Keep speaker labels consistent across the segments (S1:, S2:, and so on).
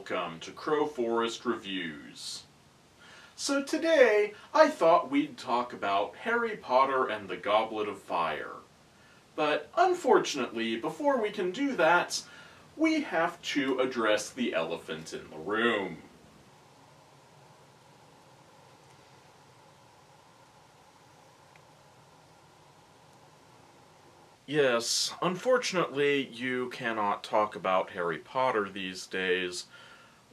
S1: welcome to Crowforest Reviews. So today, I thought we'd talk about Harry Potter and the Goblet of Fire. But unfortunately, before we can do that, we have to address the elephant in the room. Yes, unfortunately, you cannot talk about Harry Potter these days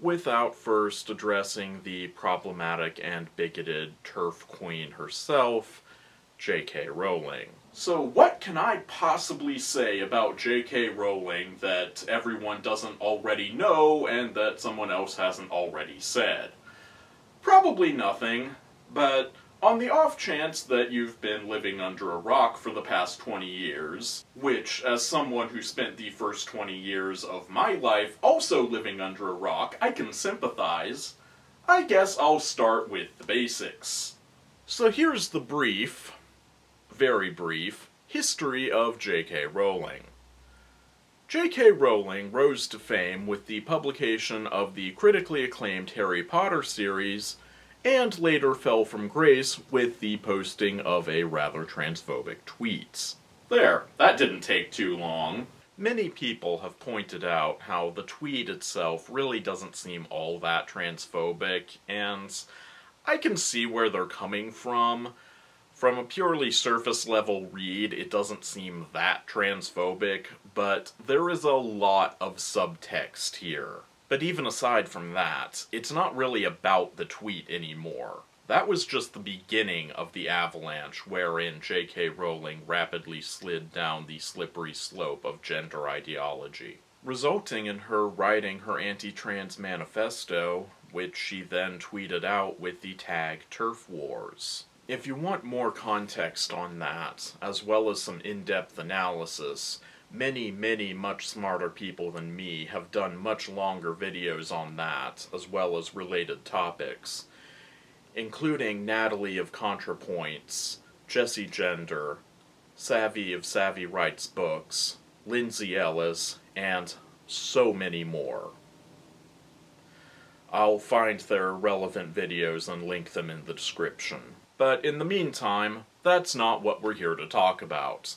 S1: without first addressing the problematic and bigoted TERF queen herself, J.K. Rowling. So what can I possibly say about J.K. Rowling that everyone doesn't already know and that someone else hasn't already said? Probably nothing, but on the off chance that you've been living under a rock for the past 20 years, which, as someone who spent the first 20 years of my life also living under a rock, I can sympathize, I guess I'll start with the basics. So here's the brief, very brief, history of J.K. Rowling. J.K. Rowling rose to fame with the publication of the critically acclaimed Harry Potter series, and later fell from grace with the posting of a rather transphobic tweet. There, that didn't take too long. Many people have pointed out how the tweet itself really doesn't seem all that transphobic, and I can see where they're coming from. From a purely surface-level read, it doesn't seem that transphobic, but there is a lot of subtext here. But even aside from that, it's not really about the tweet anymore. That was just the beginning of the avalanche wherein J.K. Rowling rapidly slid down the slippery slope of gender ideology, resulting in her writing her anti-trans manifesto, which she then tweeted out with the tag TERF Wars. If you want more context on that, as well as some in-depth analysis, many much smarter people than me have done much longer videos on that, as well as related topics, including Natalie of ContraPoints, Jessie Gender, Savy of Savy Writes Books, Lindsay Ellis, and so many more. I'll find their relevant videos and link them in the description. But in the meantime, that's not what we're here to talk about.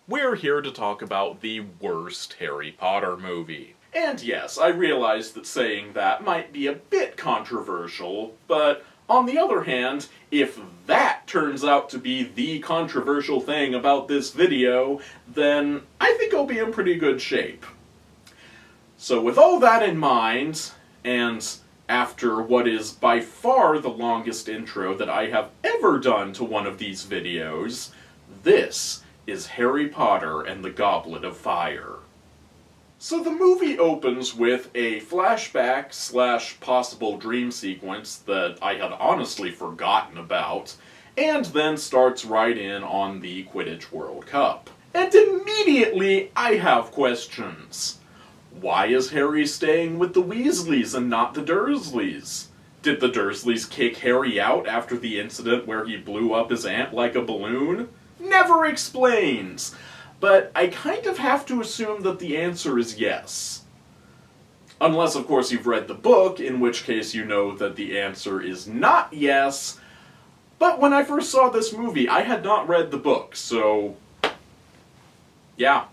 S1: We're here to talk about the worst Harry Potter movie. And yes, I realize that saying that might be a bit controversial, but on the other hand, if that turns out to be the controversial thing about this video, then I think I'll be in pretty good shape. So with all that in mind, and after what is by far the longest intro that I have ever done to one of these videos, this is Harry Potter and the Goblet of Fire. So the movie opens with a flashback / possible dream sequence that I had honestly forgotten about, and then starts right in on the Quidditch World Cup. And immediately I have questions. Why is Harry staying with the Weasleys and not the Dursleys? Did the Dursleys kick Harry out after the incident where he blew up his aunt like a balloon? Never explains, but I kind of have to assume that the answer is yes. Unless, of course, you've read the book, in which case you know that the answer is not yes, but when I first saw this movie, I had not read the book, so yeah,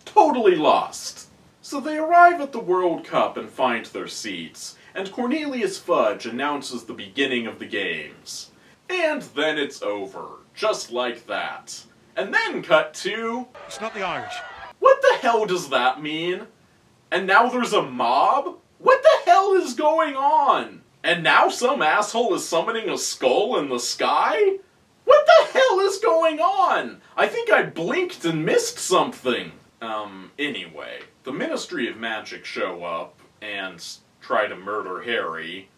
S1: totally lost. So they arrive at the World Cup and find their seats, and Cornelius Fudge announces the beginning of the games. And then it's over. Just like that. And then cut to...
S2: It's not the Irish.
S1: What the hell does that mean? And now there's a mob? What the hell is going on? And now some asshole is summoning a skull in the sky? What the hell is going on? I think I blinked and missed something. Anyway, the Ministry of Magic show up and try to murder Harry,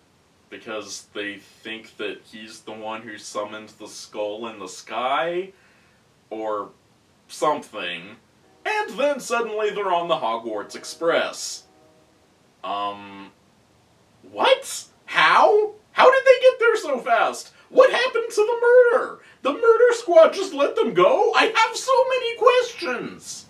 S1: because they think that he's the one who summoned the skull in the sky? Or something. And then suddenly they're on the Hogwarts Express. What? How? How did they get there so fast? What happened to the murder? The murder squad just let them go? I have so many questions!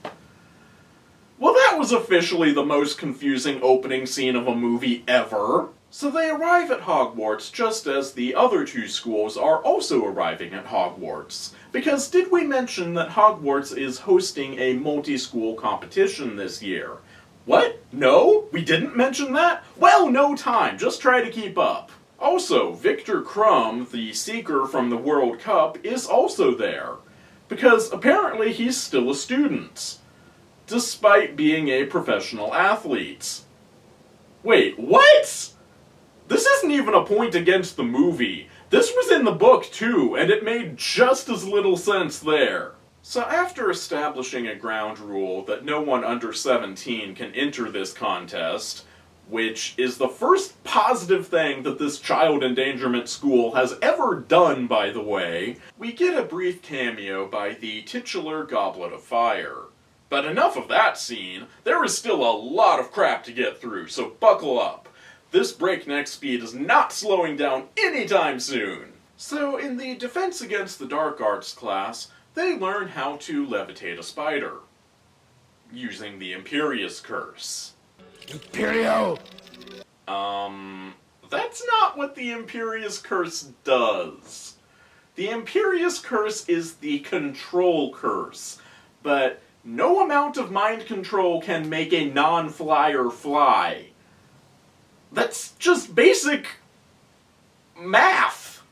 S1: Well, that was officially the most confusing opening scene of a movie ever. So they arrive at Hogwarts just as the other two schools are also arriving at Hogwarts. Because did we mention that Hogwarts is hosting a multi-school competition this year? What? No? We didn't mention that? Well, no time. Just try to keep up. Also, Victor Crumb, the Seeker from the World Cup, is also there. Because apparently he's still a student. Despite being a professional athlete. Wait, what? This isn't even a point against the movie. This was in the book too, and it made just as little sense there. So after establishing a ground rule that no one under 17 can enter this contest, which is the first positive thing that this child endangerment school has ever done, by the way, we get a brief cameo by the titular Goblet of Fire. But enough of that scene, there is still a lot of crap to get through, so buckle up. This breakneck speed is not slowing down anytime soon. So in the Defense Against the Dark Arts class, they learn how to levitate a spider. Using the Imperious Curse.
S2: Imperio!
S1: That's not what the Imperious Curse does. The Imperious Curse is the control curse, but no amount of mind control can make a non-flyer fly. That's just basic math.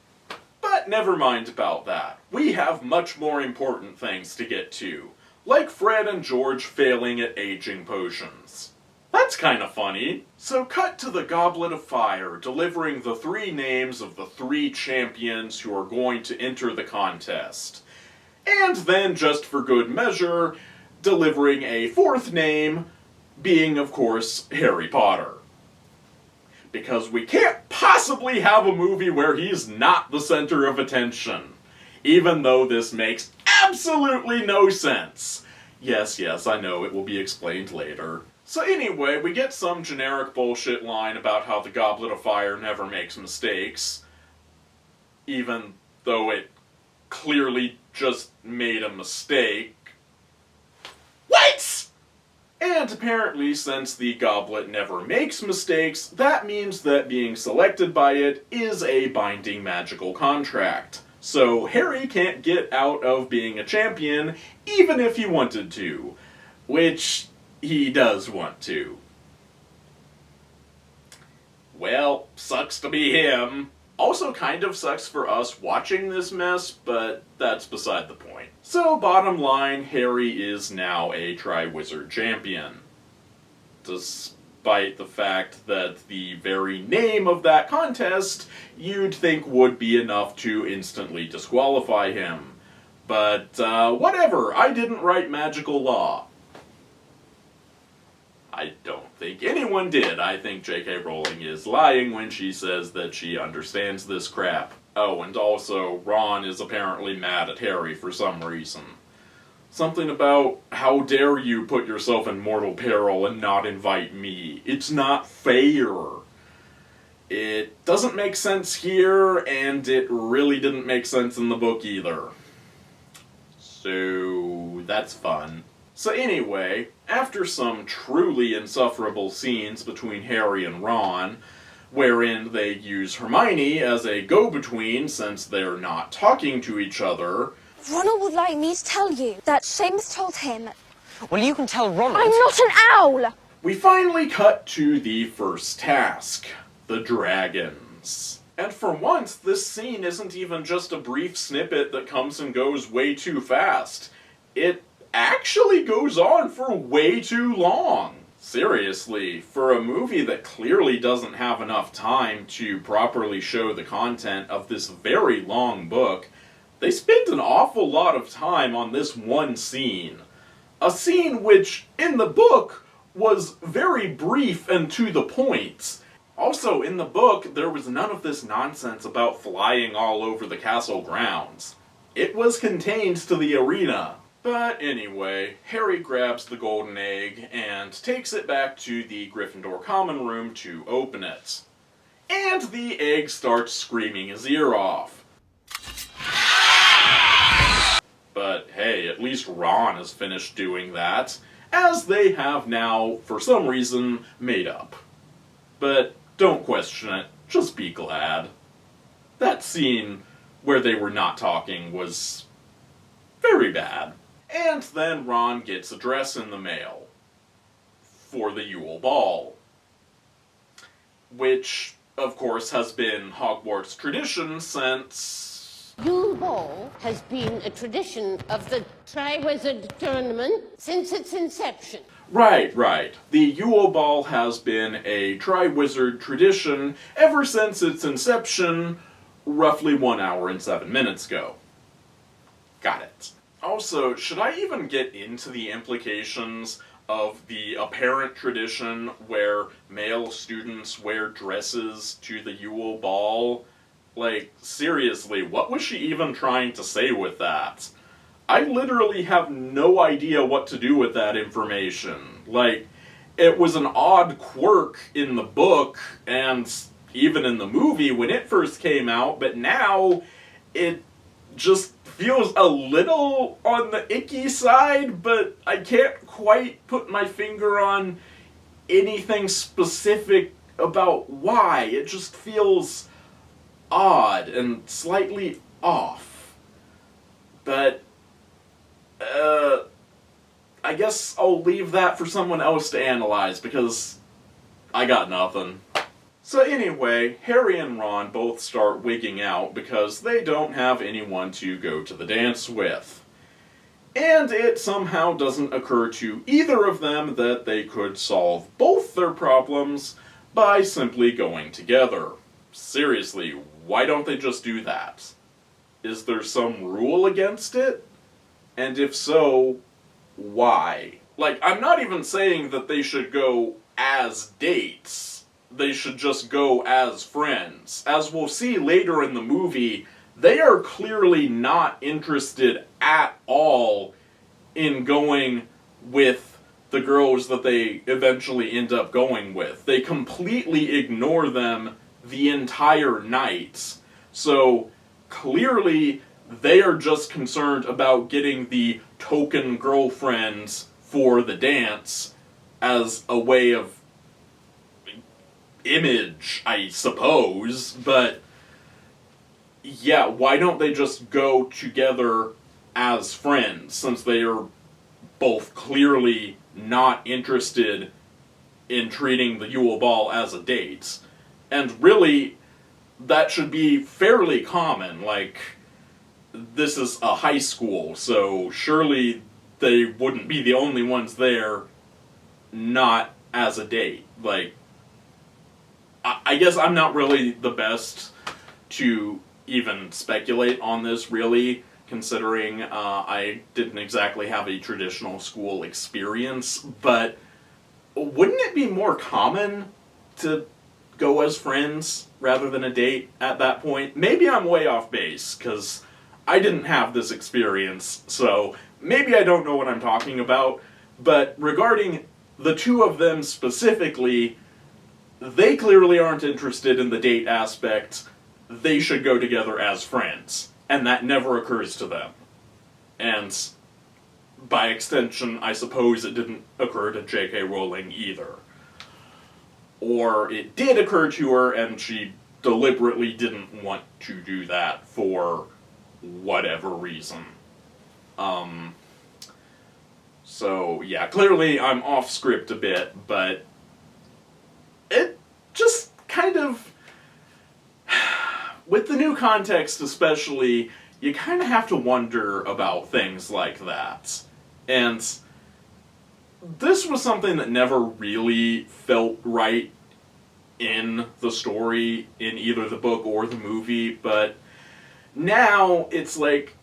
S1: But never mind about that. We have much more important things to get to, like Fred and George failing at aging potions. That's kind of funny. So cut to the Goblet of Fire delivering the 3 names of the 3 champions who are going to enter the contest. And then, just for good measure, delivering a 4th name, being, of course, Harry Potter. Because we can't possibly have a movie where he's not the center of attention. Even though this makes absolutely no sense. Yes, I know, it will be explained later. So anyway, we get some generic bullshit line about how the Goblet of Fire never makes mistakes. Even though it clearly just made a mistake. What?! And apparently, since the goblet never makes mistakes, that means that being selected by it is a binding magical contract. So Harry can't get out of being a champion, even if he wanted to. Which he does want to. Well, sucks to be him. Also kind of sucks for us watching this mess, but that's beside the point. So bottom line, Harry is now a Triwizard champion. Despite the fact that the very name of that contest you'd think would be enough to instantly disqualify him. But whatever, I didn't write magical law. I don't think anyone did. I think J.K. Rowling is lying when she says that she understands this crap. Oh, and also, Ron is apparently mad at Harry for some reason. Something about, how dare you put yourself in mortal peril and not invite me? It's not fair. It doesn't make sense here, and it really didn't make sense in the book either. So, that's fun. So anyway, after some truly insufferable scenes between Harry and Ron, wherein they use Hermione as a go-between since they're not talking to each other...
S3: Ronald would like me to tell you that Seamus told him...
S2: Well, you can tell Ronald...
S3: I'm not an owl!
S1: We finally cut to the first task, the dragons. And for once, this scene isn't even just a brief snippet that comes and goes way too fast. It actually goes on for way too long. Seriously, for a movie that clearly doesn't have enough time to properly show the content of this very long book, they spent an awful lot of time on this one scene. A scene which, in the book, was very brief and to the point. Also, in the book, there was none of this nonsense about flying all over the castle grounds. It was contained to the arena. But anyway, Harry grabs the golden egg and takes it back to the Gryffindor common room to open it. And the egg starts screaming his ear off. But hey, at least Ron has finished doing that. as they have now, for some reason, made up. But don't question it, just be glad. That scene where they were not talking was very bad. And then Ron gets a dress in the mail for the Yule Ball, which, of course, has been Hogwarts tradition since...
S4: Yule Ball has been a tradition of the Triwizard Tournament since its inception.
S1: Right. The Yule Ball has been a Triwizard tradition ever since its inception, roughly 1 hour and 7 minutes ago. Got it. Also, should I even get into the implications of the apparent tradition where male students wear dresses to the Yule Ball? Like, seriously, what was she even trying to say with that? I literally have no idea what to do with that information. Like, it was an odd quirk in the book, and even in the movie when it first came out, but now it just feels a little on the icky side, but I can't quite put my finger on anything specific about why. It just feels odd and slightly off. But, I guess I'll leave that for someone else to analyze, because I got nothing. So anyway, Harry and Ron both start wigging out because they don't have anyone to go to the dance with. And it somehow doesn't occur to either of them that they could solve both their problems by simply going together. Seriously, why don't they just do that? Is there some rule against it? And if so, why? Like, I'm not even saying that they should go as dates. They should just go as friends. As we'll see later in the movie, they are clearly not interested at all in going with the girls that they eventually end up going with. They completely ignore them the entire night. So, clearly, they are just concerned about getting the token girlfriends for the dance as a way of image, I suppose, but yeah, why don't they just go together as friends, since they are both clearly not interested in treating the Yule Ball as a date? And really, that should be fairly common. Like, this is a high school, so surely they wouldn't be the only ones there not as a date. Like, I guess I'm not really the best to even speculate on this, really, considering I didn't exactly have a traditional school experience, but wouldn't it be more common to go as friends rather than a date at that point? Maybe I'm way off base, because I didn't have this experience, so maybe I don't know what I'm talking about, but regarding the two of them specifically, they clearly aren't interested in the date aspect. They should go together as friends. And that never occurs to them. And by extension, I suppose it didn't occur to J.K. Rowling either. Or it did occur to her and she deliberately didn't want to do that for whatever reason. So, yeah, clearly I'm off script a bit, but it just kind of, with the new context especially, you kind of have to wonder about things like that. And this was something that never really felt right in the story, in either the book or the movie, but now it's like,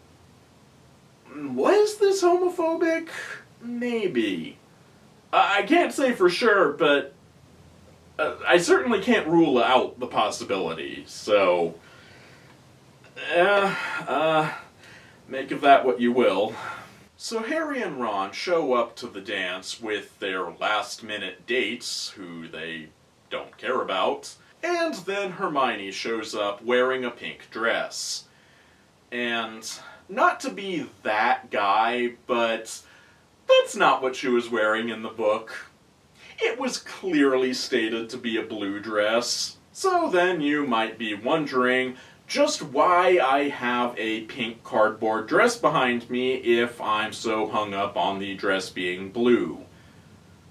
S1: was this homophobic? Maybe. I can't say for sure, but I certainly can't rule out the possibility, so make of that what you will. So Harry and Ron show up to the dance with their last-minute dates, who they don't care about, and then Hermione shows up wearing a pink dress. And not to be that guy, but That's not what she was wearing in the book. It was clearly stated to be a blue dress. So then you might be wondering just why I have a pink cardboard dress behind me if I'm so hung up on the dress being blue.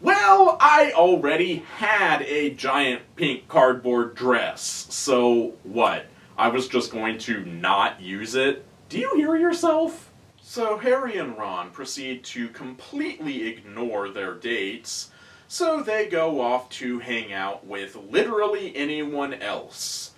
S1: Well, I already had a giant pink cardboard dress, so what? I was just going to not use it? Do you hear yourself? So Harry and Ron proceed to completely ignore their dates, so they go off to hang out with literally anyone else.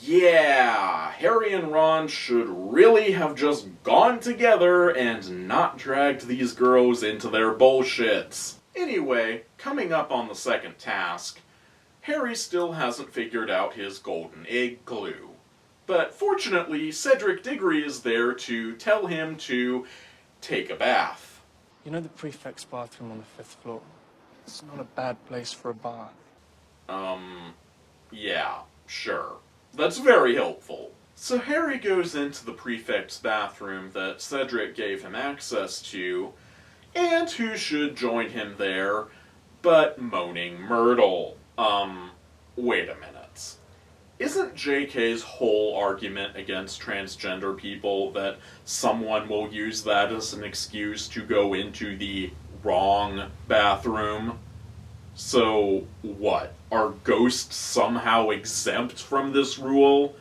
S1: Yeah, Harry and Ron should really have just gone together and not dragged these girls into their bullshits. Anyway, coming up on the second task, Harry still hasn't figured out his golden egg glue. But fortunately, Cedric Diggory is there to tell him to take a bath.
S5: You know the prefect's bathroom on the 5th floor? It's not a bad place for a bath.
S1: Yeah, sure. That's very helpful. So Harry goes into the prefect's bathroom that Cedric gave him access to, and who should join him there but Moaning Myrtle. Wait a minute. Isn't JK's whole argument against transgender people that someone will use that as an excuse to go into the wrong bathroom? So, what? Are ghosts somehow exempt from this rule?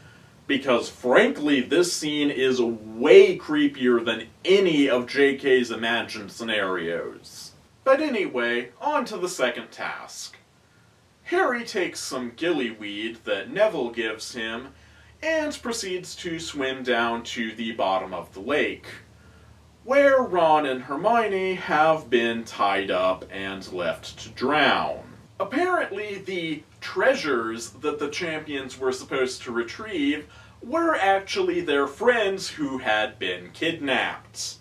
S1: Because frankly, this scene is way creepier than any of JK's imagined scenarios. But anyway, on to the second task. Harry takes some gillyweed that Neville gives him and proceeds to swim down to the bottom of the lake, where Ron and Hermione have been tied up and left to drown. Apparently, the treasures that the champions were supposed to retrieve were actually their friends who had been kidnapped.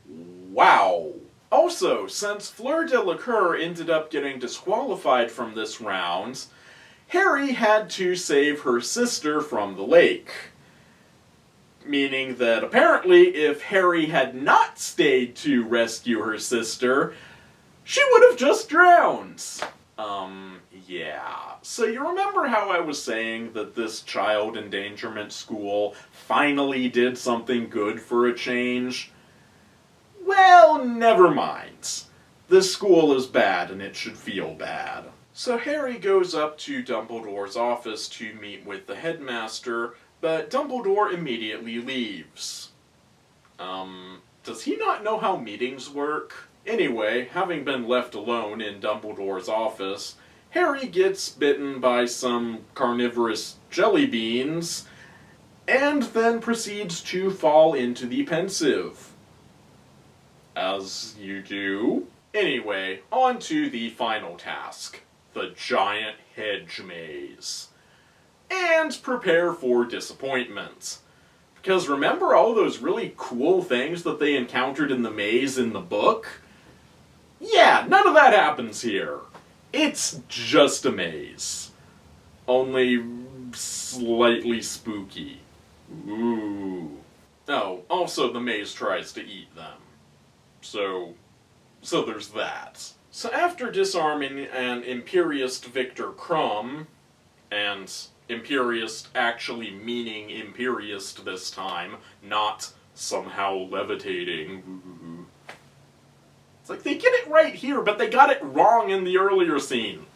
S1: Wow. Also, since Fleur Delacour ended up getting disqualified from this round, Harry had to save her sister from the lake. Meaning that apparently if Harry had not stayed to rescue her sister, she would have just drowned. Yeah. So you remember how I was saying that this child endangerment school finally did something good for a change? Well, never mind. This school is bad and it should feel bad. So Harry goes up to Dumbledore's office to meet with the headmaster, but Dumbledore immediately leaves. Does he not know how meetings work? Anyway, having been left alone in Dumbledore's office, Harry gets bitten by some carnivorous jelly beans, and then proceeds to fall into the pensive. As you do. Anyway, on to the final task. The giant hedge maze. And prepare for disappointment. Because remember all those really cool things that they encountered in the maze in the book? Yeah, none of that happens here. It's just a maze. Only slightly spooky. Ooh. Oh, also the maze tries to eat them. So there's that. So after disarming an Imperiist Victor Crumb, and Imperiist actually meaning Imperiist this time, not somehow levitating. It's like, they get it right here, but they got it wrong in the earlier scene.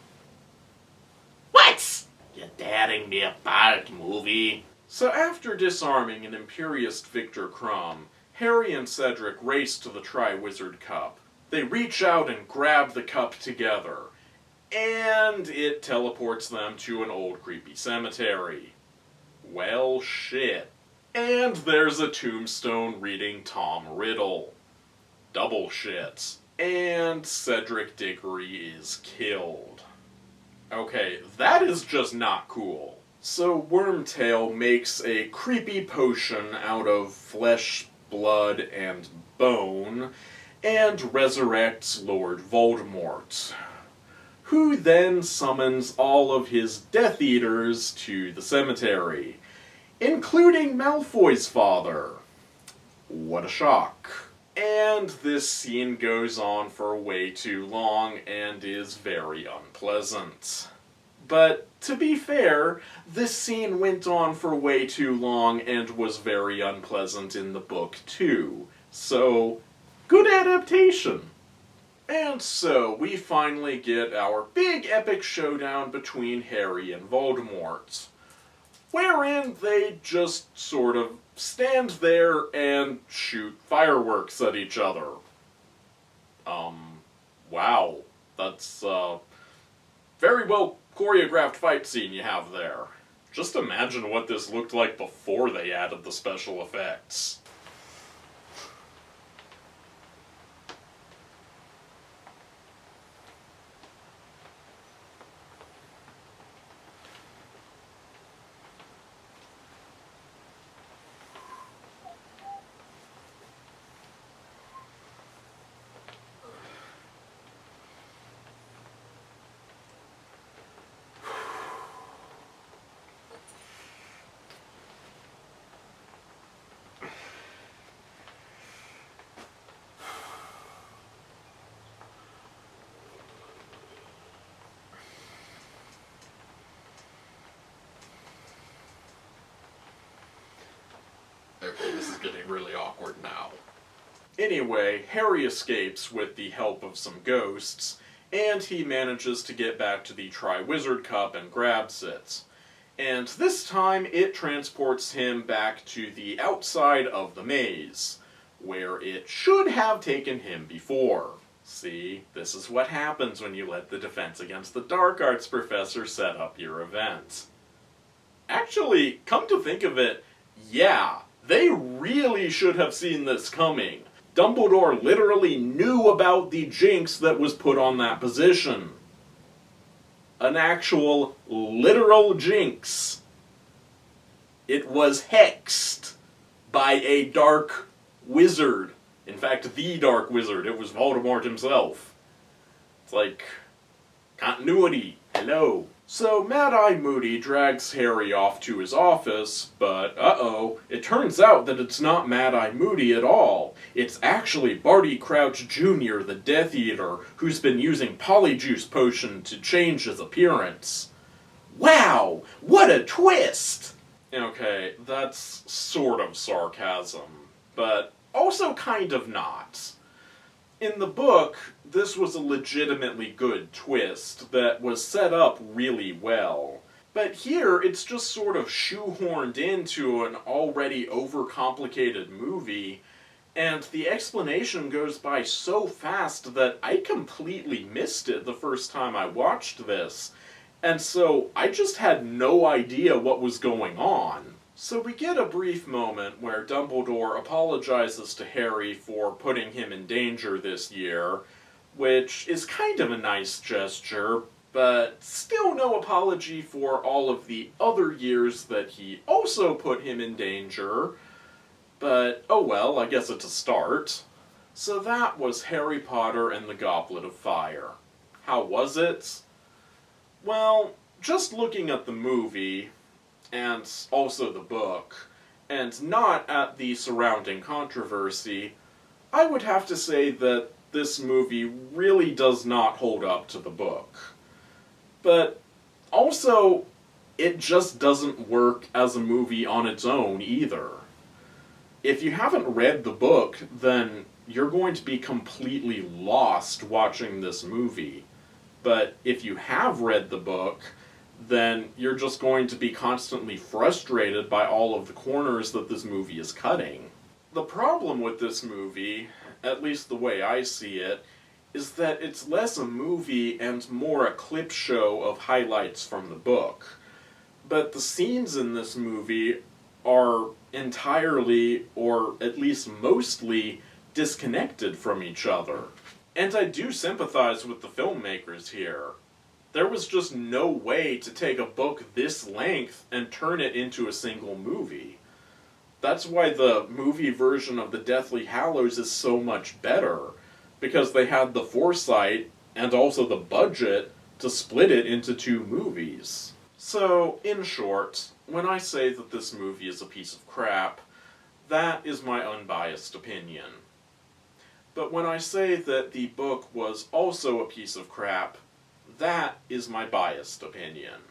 S1: What? You're tearing me apart, movie. So after disarming an Imperiist Victor Crumb, Harry and Cedric race to the Triwizard Cup. They reach out and grab the cup together, and it teleports them to an old creepy cemetery. Well, shit. And there's a tombstone reading Tom Riddle. Double shit. And Cedric Diggory is killed. Okay, that is just not cool. So Wormtail makes a creepy potion out of flesh, blood, and bone, and resurrects Lord Voldemort, who then summons all of his Death Eaters to the cemetery, including Malfoy's father. What a shock. And this scene goes on for way too long and is very unpleasant. But, to be fair, this scene went on for way too long and was very unpleasant in the book too. So, good adaptation! And so, we finally get our big epic showdown between Harry and Voldemort, wherein they just sort of stand there and shoot fireworks at each other. Wow. That's, very well choreographed fight scene you have there. Just imagine what this looked like before they added the special effects. Okay, this is getting really awkward now. Anyway, Harry escapes with the help of some ghosts, and he manages to get back to the Triwizard Cup and grabs it. And this time, it transports him back to the outside of the maze, where it should have taken him before. See, this is what happens when you let the Defense Against the Dark Arts professor set up your event. Actually, come to think of it, yeah, they really should have seen this coming. Dumbledore literally knew about the jinx that was put on that position. An actual, literal jinx. It was hexed by a dark wizard. In fact, the dark wizard. It was Voldemort himself. It's like, continuity. Hello. So, Mad-Eye Moody drags Harry off to his office, but uh-oh, it turns out that it's not Mad-Eye Moody at all. It's actually Barty Crouch Jr., the Death Eater, who's been using Polyjuice Potion to change his appearance. Wow! What a twist! Okay, that's sort of sarcasm, but also kind of not. In the book, this was a legitimately good twist that was set up really well. But here, it's just sort of shoehorned into an already overcomplicated movie, and the explanation goes by so fast that I completely missed it the first time I watched this, and so I just had no idea what was going on. So we get a brief moment where Dumbledore apologizes to Harry for putting him in danger this year, which is kind of a nice gesture, but still no apology for all of the other years that he also put him in danger. But, oh well, I guess it's a start. So that was Harry Potter and the Goblet of Fire. How was it? Well, just looking at the movie, and also the book, and not at the surrounding controversy, I would have to say that this movie really does not hold up to the book. But also, it just doesn't work as a movie on its own either. If you haven't read the book, then you're going to be completely lost watching this movie. But if you have read the book, then you're just going to be constantly frustrated by all of the corners that this movie is cutting. The problem with this movie, at least the way I see it, is that it's less a movie and more a clip show of highlights from the book. But the scenes in this movie are entirely, or at least mostly, disconnected from each other. And I do sympathize with the filmmakers here. There was just no way to take a book this length and turn it into a single movie. That's why the movie version of The Deathly Hallows is so much better, because they had the foresight, and also the budget, to split it into two movies. So, in short, when I say that this movie is a piece of crap, that is my unbiased opinion. But when I say that the book was also a piece of crap, that is my biased opinion.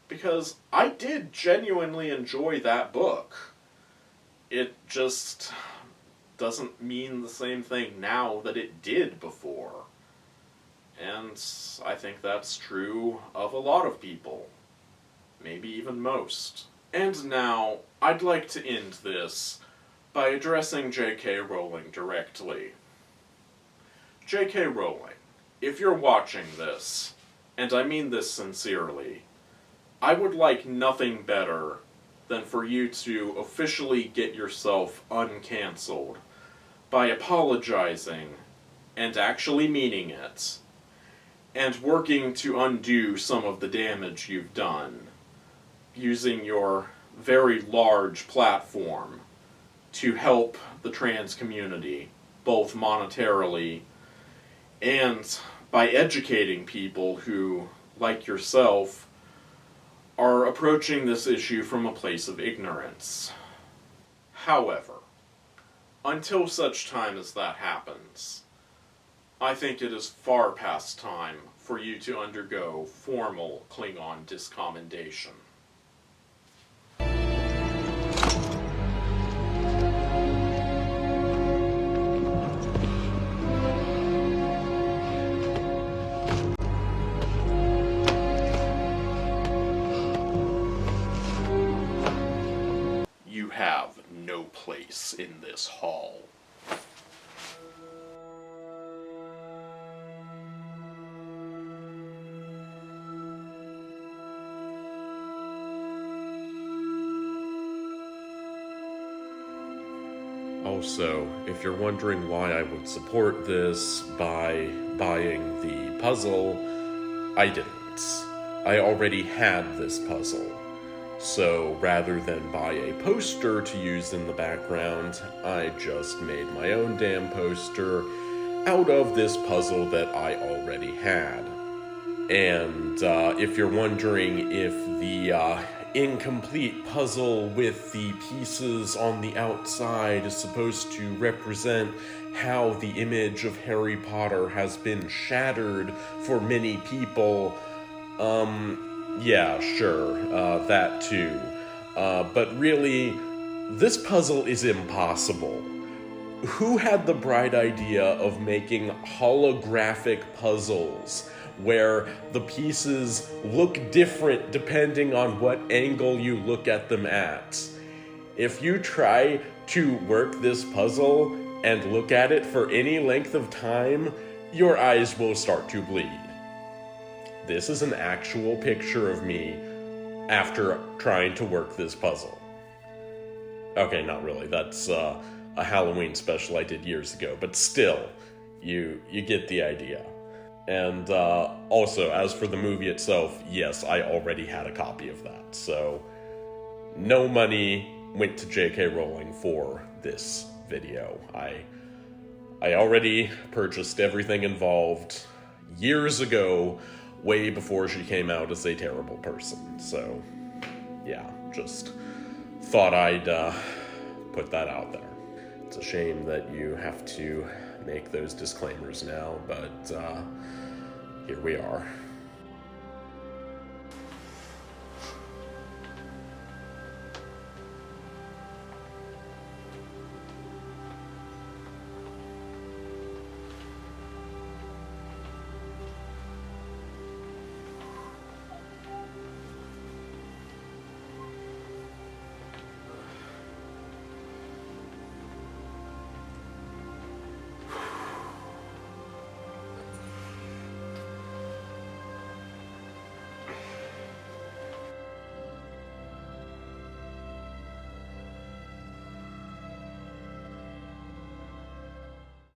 S1: Because I did genuinely enjoy that book. It just doesn't mean the same thing now that it did before. And I think that's true of a lot of people. Maybe even most. And now, I'd like to end this by addressing J.K. Rowling directly. J.K. Rowling, if you're watching this, and I mean this sincerely, I would like nothing better than for you to officially get yourself uncancelled by apologizing and actually meaning it, and working to undo some of the damage you've done, using your very large platform to help the trans community, both monetarily and by educating people who, like yourself, are approaching this issue from a place of ignorance. However, until such time as that happens, I think it is far past time for you to undergo formal Klingon discommendation. You have no place in this hall. Also, if you're wondering why I would support this by buying the puzzle, I didn't. I already had this puzzle. So, rather than buy a poster to use in the background, I just made my own damn poster out of this puzzle that I already had. And, if you're wondering if the, incomplete puzzle with the pieces on the outside is supposed to represent how the image of Harry Potter has been shattered for many people, yeah, sure, that too. But really, this puzzle is impossible. Who had the bright idea of making holographic puzzles where the pieces look different depending on what angle you look at them at? If you try to work this puzzle and look at it for any length of time, your eyes will start to bleed. This is an actual picture of me after trying to work this puzzle. Okay, not really. That's a Halloween special I did years ago, but still, you get the idea. And also, as for the movie itself, yes, I already had a copy of that, so no money went to J.K. Rowling for this video. I already purchased everything involved years ago, way before she came out as a terrible person. So, yeah, just thought I'd put that out there. It's a shame that you have to make those disclaimers now, but here we are.